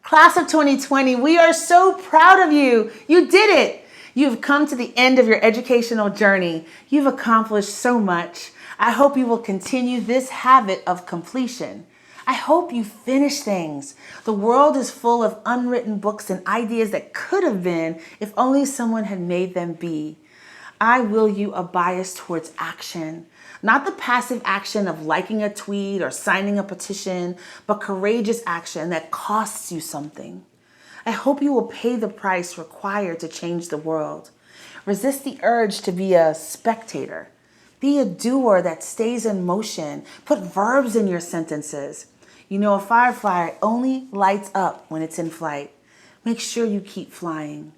Class of 2020, we are so proud of you. You did it. You've come to the end of your educational journey. You've accomplished so much. I hope you will continue this habit of completion. I hope you finish things. The world is full of unwritten books and ideas that could have been if only someone had made them be. I will you a bias towards action, not the passive action of liking a tweet or signing a petition, but courageous action that costs you something. I hope you will pay the price required to change the world. Resist the urge to be a spectator. Be a doer that stays in motion. Put verbs in your sentences. You know, a firefly only lights up when it's in flight. Make sure you keep flying.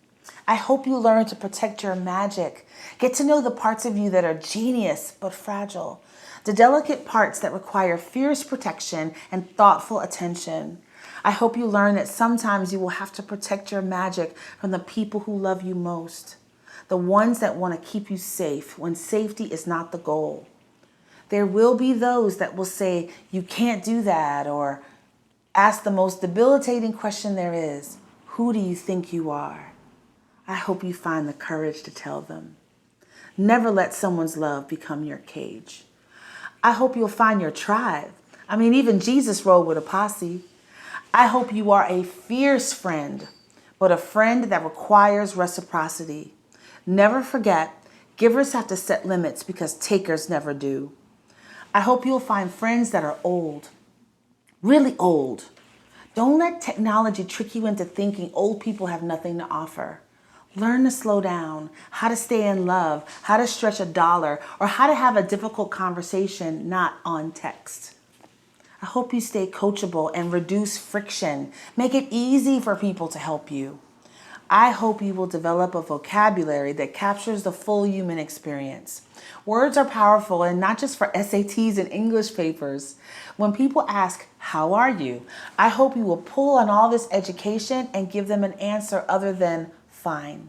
I hope you learn to protect your magic. Get to know the parts of you that are genius but fragile. The delicate parts that require fierce protection and thoughtful attention. I hope you learn that sometimes you will have to protect your magic from the people who love you most. The ones that want to keep you safe when safety is not the goal. There will be those that will say, you can't do that, or ask the most debilitating question there is, who do you think you are? I hope you find the courage to tell them. Never let someone's love become your cage. I hope you'll find your tribe. Even Jesus rode with a posse. I hope you are a fierce friend, but a friend that requires reciprocity. Never forget, givers have to set limits because takers never do. I hope you'll find friends that are old, really old. Don't let technology trick you into thinking old people have nothing to offer. Learn to slow down, how to stay in love, how to stretch a dollar, or how to have a difficult conversation not on text. I hope you stay coachable and reduce friction. Make it easy for people to help you. I hope you will develop a vocabulary that captures the full human experience. Words are powerful, and not just for SATs and English papers. When people ask, how are you? I hope you will pull on all this education and give them an answer other than fine.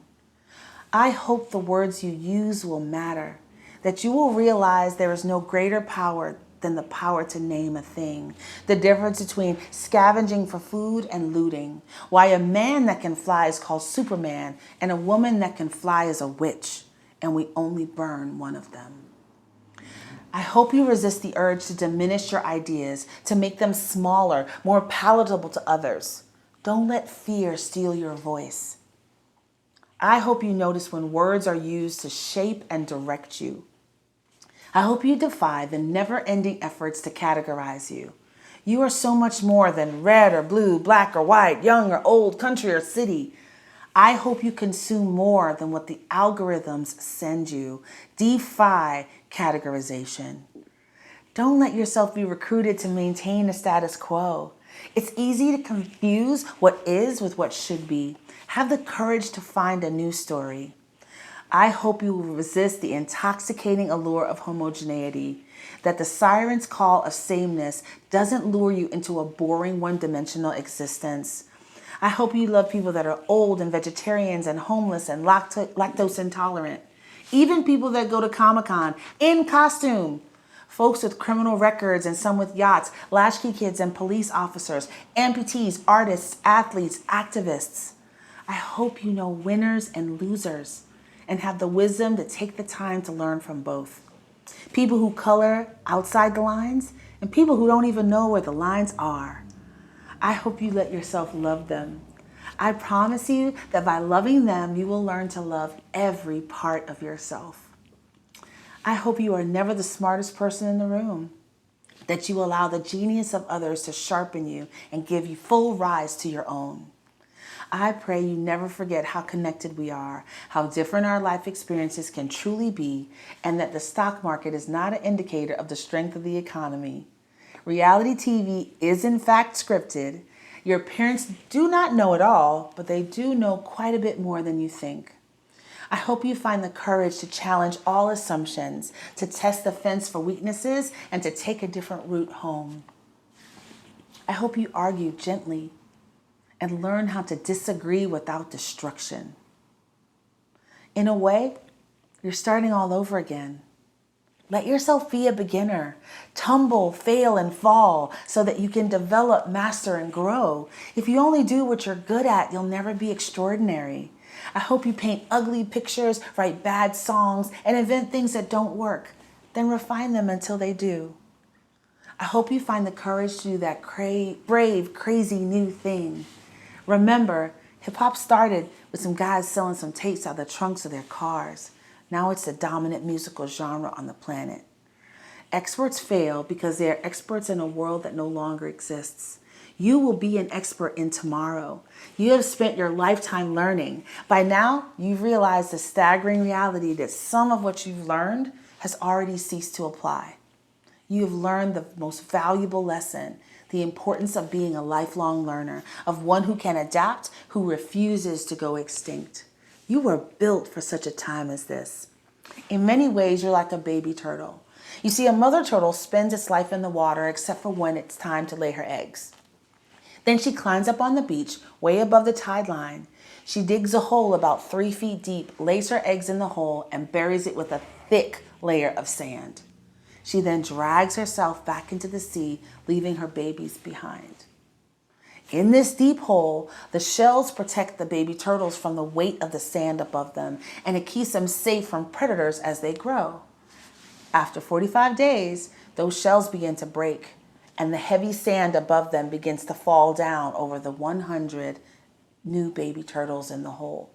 I hope the words you use will matter, that you will realize there is no greater power than the power to name a thing. The difference between scavenging for food and looting. Why a man that can fly is called Superman, and a woman that can fly is a witch, and we only burn one of them. I hope you resist the urge to diminish your ideas, to make them smaller, more palatable to others. Don't let fear steal your voice. I hope you notice when words are used to shape and direct you. I hope you defy the never-ending efforts to categorize you. You are so much more than red or blue, black or white, young or old, country or city. I hope you consume more than what the algorithms send you. Defy categorization. Don't let yourself be recruited to maintain a status quo. It's easy to confuse what is with what should be. Have the courage to find a new story. I hope you will resist the intoxicating allure of homogeneity, that the siren's call of sameness doesn't lure you into a boring one-dimensional existence. I hope you love people that are old and vegetarians and homeless and lactose intolerant. Even people that go to Comic-Con in costume. Folks with criminal records and some with yachts, latchkey kids and police officers, amputees, artists, athletes, activists. I hope you know winners and losers and have the wisdom to take the time to learn from both. People who color outside the lines and people who don't even know where the lines are. I hope you let yourself love them. I promise you that by loving them, you will learn to love every part of yourself. I hope you are never the smartest person in the room, that you allow the genius of others to sharpen you and give you full rise to your own. I pray you never forget how connected we are, how different our life experiences can truly be, and that the stock market is not an indicator of the strength of the economy. Reality TV is in fact scripted. Your parents do not know it all, but they do know quite a bit more than you think. I hope you find the courage to challenge all assumptions, to test the fence for weaknesses, and to take a different route home. I hope you argue gently and learn how to disagree without destruction. In a way, you're starting all over again. Let yourself be a beginner. Tumble, fail, and fall so that you can develop, master, and grow. If you only do what you're good at, you'll never be extraordinary. I hope you paint ugly pictures, write bad songs, and invent things that don't work. Then refine them until they do. I hope you find the courage to do that brave, crazy new thing. Remember, hip-hop started with some guys selling some tapes out of the trunks of their cars. Now it's the dominant musical genre on the planet. Experts fail because they are experts in a world that no longer exists. You will be an expert in tomorrow. You have spent your lifetime learning. By now, you've realized the staggering reality that some of what you've learned has already ceased to apply. You have learned the most valuable lesson, the importance of being a lifelong learner, of one who can adapt, who refuses to go extinct. You were built for such a time as this. In many ways, you're like a baby turtle. You see, a mother turtle spends its life in the water except for when it's time to lay her eggs. Then she climbs up on the beach, way above the tide line. She digs a hole about 3 feet deep, lays her eggs in the hole, and buries it with a thick layer of sand. She then drags herself back into the sea, leaving her babies behind. In this deep hole, the shells protect the baby turtles from the weight of the sand above them, and it keeps them safe from predators as they grow. After 45 days, those shells begin to break, and the heavy sand above them begins to fall down over the 100 new baby turtles in the hole.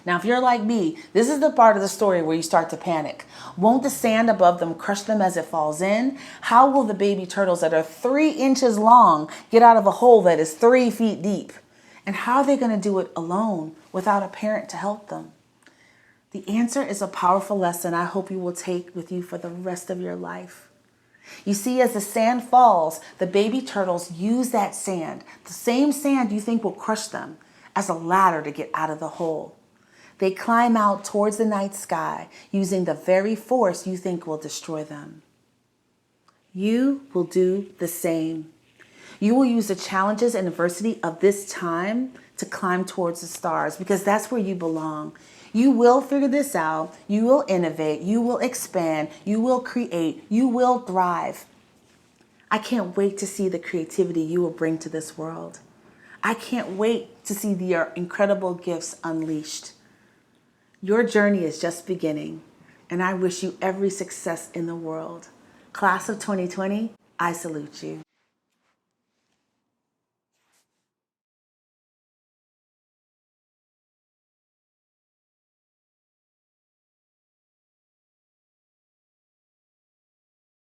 Now, if you're like me, this is the part of the story where you start to panic. Won't the sand above them crush them as it falls in? How will the baby turtles that are 3 inches long get out of a hole that is 3 feet deep? And how are they going to do it alone without a parent to help them? The answer is a powerful lesson I hope you will take with you for the rest of your life. You see, as the sand falls, the baby turtles use that sand, the same sand you think will crush them, as a ladder to get out of the hole. They climb out towards the night sky using the very force you think will destroy them. You will do the same. You will use the challenges and adversity of this time to climb towards the stars because that's where you belong. You will figure this out. You will innovate. You will expand. You will create. You will thrive. I can't wait to see the creativity you will bring to this world. I can't wait to see your incredible gifts unleashed. Your journey is just beginning, and I wish you every success in the world. Class of 2020, I salute you.